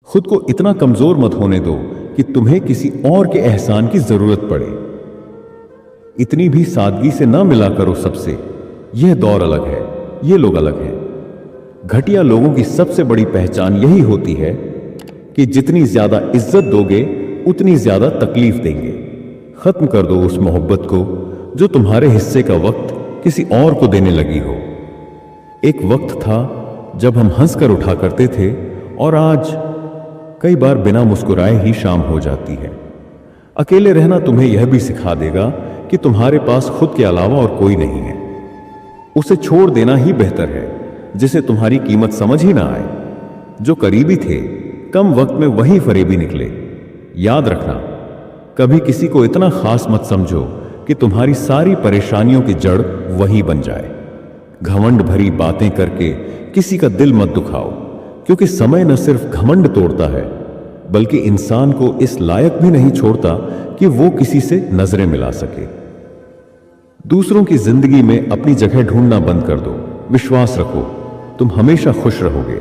खुद को इतना कमजोर मत होने दो कि तुम्हें किसी और के एहसान की जरूरत पड़े। इतनी भी सादगी से ना मिला करो सबसे। यह दौर अलग है, ये लोग अलग हैं। घटिया लोगों की सबसे बड़ी पहचान यही होती है कि जितनी ज्यादा इज्जत दोगे उतनी ज्यादा तकलीफ देंगे। खत्म कर दो उस मोहब्बत को जो तुम्हारे हिस्से का वक्त किसी और को देने लगी हो। एक वक्त था जब हम हंसकर उठा करते थे और आज कई बार बिना मुस्कुराए ही शाम हो जाती है। अकेले रहना तुम्हें यह भी सिखा देगा कि तुम्हारे पास खुद के अलावा और कोई नहीं है। उसे छोड़ देना ही बेहतर है जिसे तुम्हारी कीमत समझ ही ना आए। जो करीबी थे कम वक्त में वही फरेबी निकले। याद रखना, कभी किसी को इतना खास मत समझो कि तुम्हारी सारी परेशानियों की जड़ वही बन जाए। घमंड भरी बातें करके किसी का दिल मत दुखाओ, क्योंकि समय न सिर्फ घमंड तोड़ता है बल्कि इंसान को इस लायक भी नहीं छोड़ता कि वो किसी से नजरें मिला सके। दूसरों की जिंदगी में अपनी जगह ढूंढना बंद कर दो। विश्वास रखो, तुम हमेशा खुश रहोगे।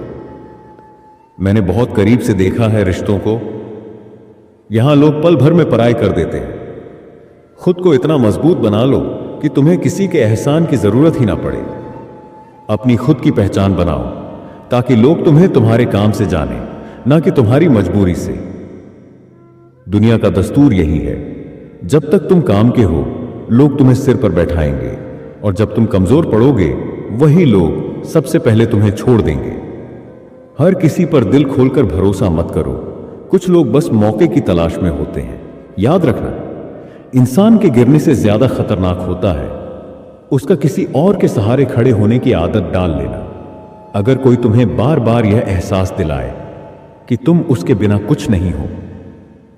मैंने बहुत करीब से देखा है रिश्तों को। यहां लोग पल भर में पराई कर देते हैं। खुद को इतना मजबूत बना लो कि तुम्हें किसी के एहसान की जरूरत ही ना पड़े। अपनी खुद की पहचान बनाओ ताकि लोग तुम्हें तुम्हारे काम से जाने, ना कि तुम्हारी मजबूरी से। दुनिया का दस्तूर यही है, जब तक तुम काम के हो लोग तुम्हें सिर पर बैठाएंगे और जब तुम कमजोर पड़ोगे वही लोग सबसे पहले तुम्हें छोड़ देंगे। हर किसी पर दिल खोलकर भरोसा मत करो। कुछ लोग बस मौके की तलाश में होते हैं। याद रखना, इंसान के गिरने से ज्यादा खतरनाक होता है उसका किसी और के सहारे खड़े होने की आदत डाल लेना। अगर कोई तुम्हें बार बार यह एहसास दिलाए कि तुम उसके बिना कुछ नहीं हो,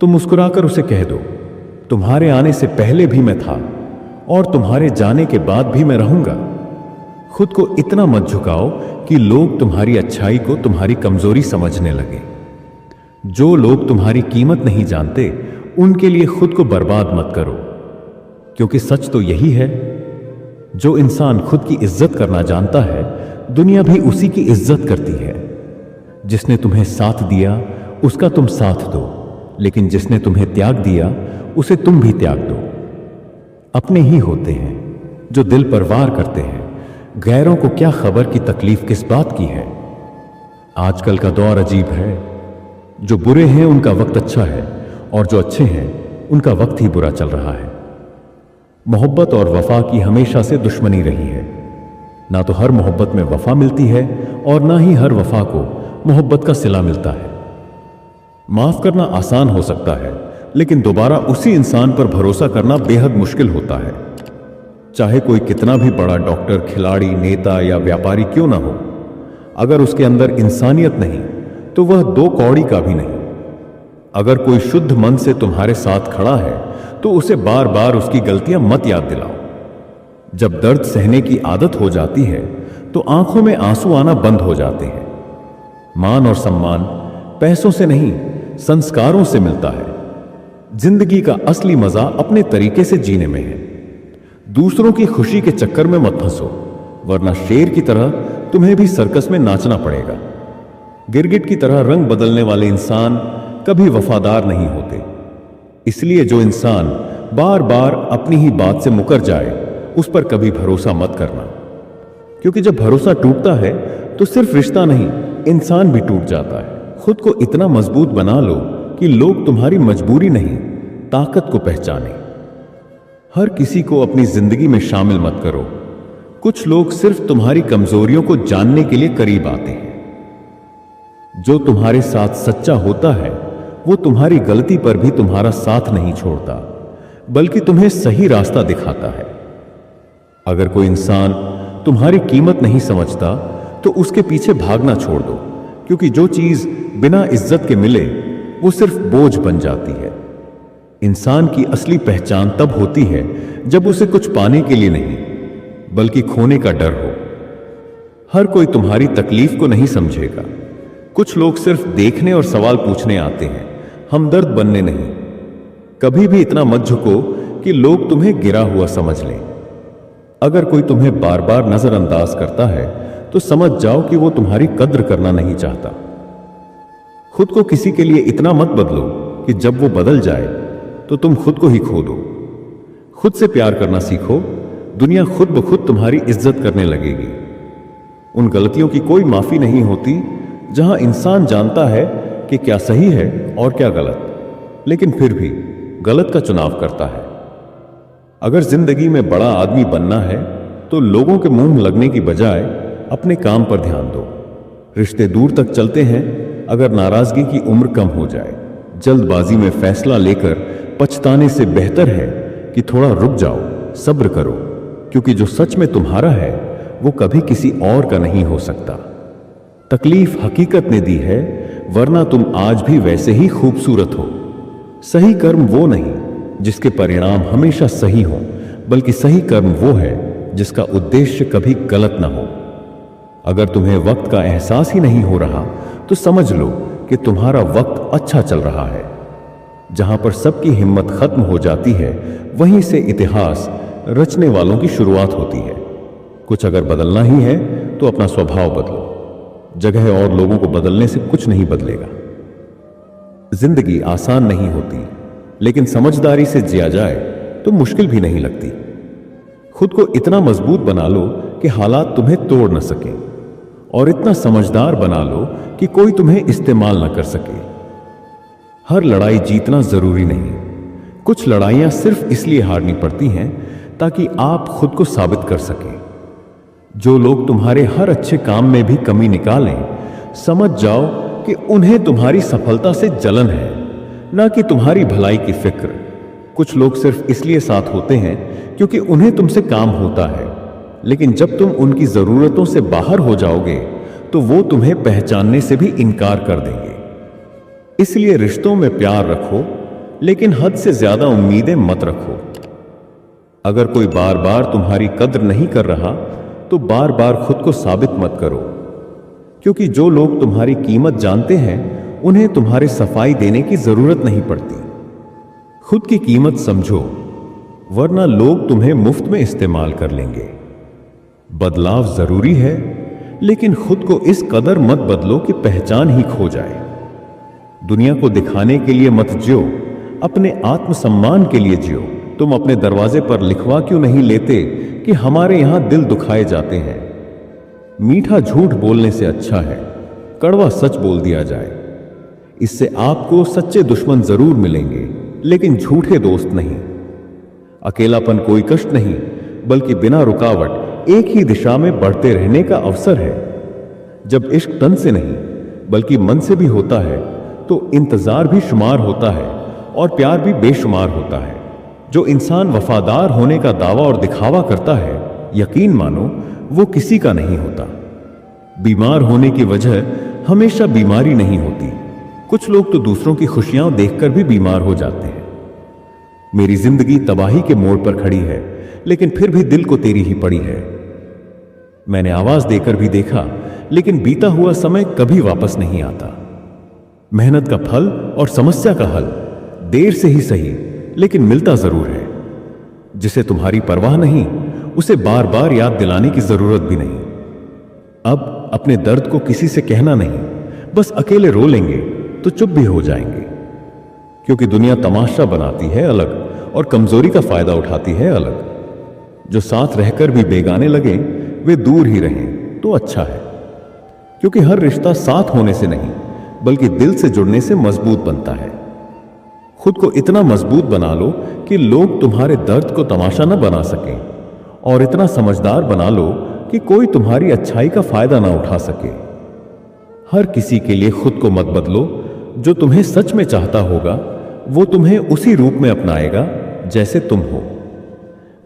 तो मुस्कुराकर उसे कह दो, तुम्हारे आने से पहले भी मैं था और तुम्हारे जाने के बाद भी मैं रहूंगा। खुद को इतना मत झुकाओ कि लोग तुम्हारी अच्छाई को तुम्हारी कमजोरी समझने लगे। जो लोग तुम्हारी कीमत नहीं जानते उनके लिए खुद को बर्बाद मत करो, क्योंकि सच तो यही है, जो इंसान खुद की इज्जत करना जानता है दुनिया भी उसी की इज्जत करती है। जिसने तुम्हें साथ दिया उसका तुम साथ दो, लेकिन जिसने तुम्हें त्याग दिया उसे तुम भी त्याग दो। अपने ही होते हैं जो दिल पर वार करते हैं। गैरों को क्या खबर की तकलीफ किस बात की है। आजकल का दौर अजीब है। जो बुरे हैं उनका वक्त अच्छा है और जो अच्छे हैं उनका वक्त ही बुरा चल रहा है। मोहब्बत और वफा की हमेशा से दुश्मनी रही है। ना तो हर मोहब्बत में वफा मिलती है और ना ही हर वफा को मोहब्बत का सिला मिलता है। माफ करना आसान हो सकता है, लेकिन दोबारा उसी इंसान पर भरोसा करना बेहद मुश्किल होता है। चाहे कोई कितना भी बड़ा डॉक्टर, खिलाड़ी, नेता या व्यापारी क्यों ना हो, अगर उसके अंदर इंसानियत नहीं तो वह दो कौड़ी का भी नहीं। अगर कोई शुद्ध मन से तुम्हारे साथ खड़ा है तो उसे बार बार उसकी गलतियां मत याद दिलाओ। जब दर्द सहने की आदत हो जाती है तो आंखों में आंसू आना बंद हो जाते हैं। मान और सम्मान पैसों से नहीं, संस्कारों से मिलता है। जिंदगी का असली मजा अपने तरीके से जीने में है। दूसरों की खुशी के चक्कर में मत फंसो, वरना शेर की तरह तुम्हें भी सर्कस में नाचना पड़ेगा। गिरगिट की तरह रंग बदलने वाले इंसान कभी वफादार नहीं होते। इसलिए जो इंसान बार बार अपनी ही बात से मुकर जाए उस पर कभी भरोसा मत करना, क्योंकि जब भरोसा टूटता है तो सिर्फ रिश्ता नहीं, इंसान भी टूट जाता है। खुद को इतना मजबूत बना लो कि लोग तुम्हारी मजबूरी नहीं, ताकत को पहचाने। हर किसी को अपनी जिंदगी में शामिल मत करो। कुछ लोग सिर्फ तुम्हारी कमजोरियों को जानने के लिए करीब आते हैं। जो तुम्हारे साथ सच्चा होता है वो तुम्हारी गलती पर भी तुम्हारा साथ नहीं छोड़ता, बल्कि तुम्हें सही रास्ता दिखाता है। अगर कोई इंसान तुम्हारी कीमत नहीं समझता तो उसके पीछे भागना छोड़ दो, क्योंकि जो चीज बिना इज्जत के मिले वो सिर्फ बोझ बन जाती है। इंसान की असली पहचान तब होती है जब उसे कुछ पाने के लिए नहीं, बल्कि खोने का डर हो। हर कोई तुम्हारी तकलीफ को नहीं समझेगा। कुछ लोग सिर्फ देखने और सवाल पूछने आते हैं, हमदर्द बनने नहीं। कभी भी इतना मत झुको कि लोग तुम्हें गिरा हुआ समझ लें। अगर कोई तुम्हें बार बार नजरअंदाज करता है तो समझ जाओ कि वो तुम्हारी कद्र करना नहीं चाहता। खुद को किसी के लिए इतना मत बदलो कि जब वो बदल जाए तो तुम खुद को ही खो दो। खुद से प्यार करना सीखो, दुनिया खुद ब खुद तुम्हारी इज्जत करने लगेगी। उन गलतियों की कोई माफी नहीं होती जहां इंसान जानता है कि क्या सही है और क्या गलत, लेकिन फिर भी गलत का चुनाव करता है। अगर जिंदगी में बड़ा आदमी बनना है तो लोगों के मुंह लगने की बजाय अपने काम पर ध्यान दो। रिश्ते दूर तक चलते हैं अगर नाराजगी की उम्र कम हो जाए। जल्दबाजी में फैसला लेकर पछताने से बेहतर है कि थोड़ा रुक जाओ, सब्र करो, क्योंकि जो सच में तुम्हारा है वो कभी किसी और का नहीं हो सकता। तकलीफ हकीकत ने दी है, वरना तुम आज भी वैसे ही खूबसूरत हो। सही कर्म वो नहीं जिसके परिणाम हमेशा सही हो, बल्कि सही कर्म वो है जिसका उद्देश्य कभी गलत ना हो। अगर तुम्हें वक्त का एहसास ही नहीं हो रहा तो समझ लो कि तुम्हारा वक्त अच्छा चल रहा है। जहां पर सबकी हिम्मत खत्म हो जाती है वहीं से इतिहास रचने वालों की शुरुआत होती है। कुछ अगर बदलना ही है तो अपना स्वभाव बदलो। जगह और लोगों को बदलने से कुछ नहीं बदलेगा। जिंदगी आसान नहीं होती, लेकिन समझदारी से जिया जाए तो मुश्किल भी नहीं लगती। खुद को इतना मजबूत बना लो कि हालात तुम्हें तोड़ न सके, और इतना समझदार बना लो कि कोई तुम्हें इस्तेमाल न कर सके। हर लड़ाई जीतना जरूरी नहीं। कुछ लड़ाइयां सिर्फ इसलिए हारनी पड़ती हैं ताकि आप खुद को साबित कर सकें। जो लोग तुम्हारे हर अच्छे काम में भी कमी निकालें, समझ जाओ कि उन्हें तुम्हारी सफलता से जलन है, ना कि तुम्हारी भलाई की फिक्र। कुछ लोग सिर्फ इसलिए साथ होते हैं क्योंकि उन्हें तुमसे काम होता है, लेकिन जब तुम उनकी जरूरतों से बाहर हो जाओगे तो वो तुम्हें पहचानने से भी इनकार कर देंगे। इसलिए रिश्तों में प्यार रखो, लेकिन हद से ज्यादा उम्मीदें मत रखो। अगर कोई बार बार तुम्हारी कद्र नहीं कर रहा तो बार बार खुद को साबित मत करो, क्योंकि जो लोग तुम्हारी कीमत जानते हैं उन्हें तुम्हारे सफाई देने की जरूरत नहीं पड़ती। खुद की कीमत समझो, वरना लोग तुम्हें मुफ्त में इस्तेमाल कर लेंगे। बदलाव जरूरी है, लेकिन खुद को इस कदर मत बदलो कि पहचान ही खो जाए। दुनिया को दिखाने के लिए मत जियो, अपने आत्मसम्मान के लिए जियो। तुम अपने दरवाजे पर लिखवा क्यों नहीं लेते कि हमारे यहां दिल दुखाए जाते हैं। मीठा झूठ बोलने से अच्छा है कड़वा सच बोल दिया जाए। इससे आपको सच्चे दुश्मन जरूर मिलेंगे, लेकिन झूठे दोस्त नहीं। अकेलापन कोई कष्ट नहीं, बल्कि बिना रुकावट एक ही दिशा में बढ़ते रहने का अवसर है। जब इश्क तन से नहीं बल्कि मन से भी होता है तो इंतजार भी शुमार होता है और प्यार भी बेशुमार होता है। जो इंसान वफादार होने का दावा और दिखावा करता है, यकीन मानो वो किसी का नहीं होता। बीमार होने की वजह हमेशा बीमारी नहीं होती। कुछ लोग तो दूसरों की खुशियां देखकर भी बीमार हो जाते हैं। मेरी जिंदगी तबाही के मोड़ पर खड़ी है, लेकिन फिर भी दिल को तेरी ही पड़ी है। मैंने आवाज देकर भी देखा, लेकिन बीता हुआ समय कभी वापस नहीं आता। मेहनत का फल और समस्या का हल देर से ही सही, लेकिन मिलता जरूर है। जिसे तुम्हारी परवाह नहीं, उसे बार बार याद दिलाने की जरूरत भी नहीं। अब अपने दर्द को किसी से कहना नहीं, बस अकेले रो लेंगे तो चुप भी हो जाएंगे। क्योंकि दुनिया तमाशा बनाती है अलग और कमजोरी का फायदा उठाती है अलग। जो साथ रहकर भी बेगाने लगे वे दूर ही रहें तो अच्छा है। क्योंकि हर रिश्ता साथ होने से नहीं बल्कि दिल से जुड़ने से मजबूत बनता है। खुद को इतना मजबूत बना लो कि लोग तुम्हारे दर्द को तमाशा न बना सकें, और इतना समझदार बना लो कि कोई तुम्हारी अच्छाई का फायदा ना उठा सके। हर किसी के लिए खुद को मत बदलो। जो तुम्हें सच में चाहता होगा वो तुम्हें उसी रूप में अपनाएगा जैसे तुम हो।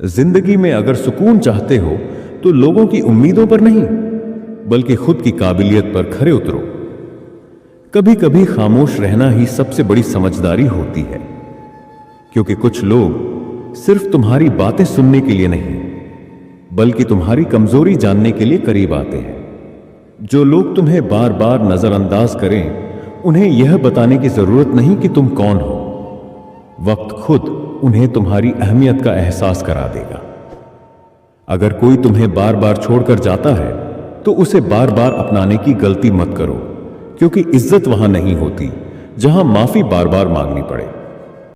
जिंदगी में अगर सुकून चाहते हो तो लोगों की उम्मीदों पर नहीं बल्कि खुद की काबिलियत पर खरे उतरो। कभी कभी खामोश रहना ही सबसे बड़ी समझदारी होती है, क्योंकि कुछ लोग सिर्फ तुम्हारी बातें सुनने के लिए नहीं बल्कि तुम्हारी कमजोरी जानने के लिए करीब आते हैं। जो लोग तुम्हें बार बार नजरअंदाज करें उन्हें यह बताने की जरूरत नहीं कि तुम कौन हो। वक्त खुद उन्हें तुम्हारी अहमियत का एहसास करा देगा। अगर कोई तुम्हें बार बार छोड़कर जाता है तो उसे बार बार अपनाने की गलती मत करो, क्योंकि इज्जत वहां नहीं होती जहां माफी बार बार मांगनी पड़े।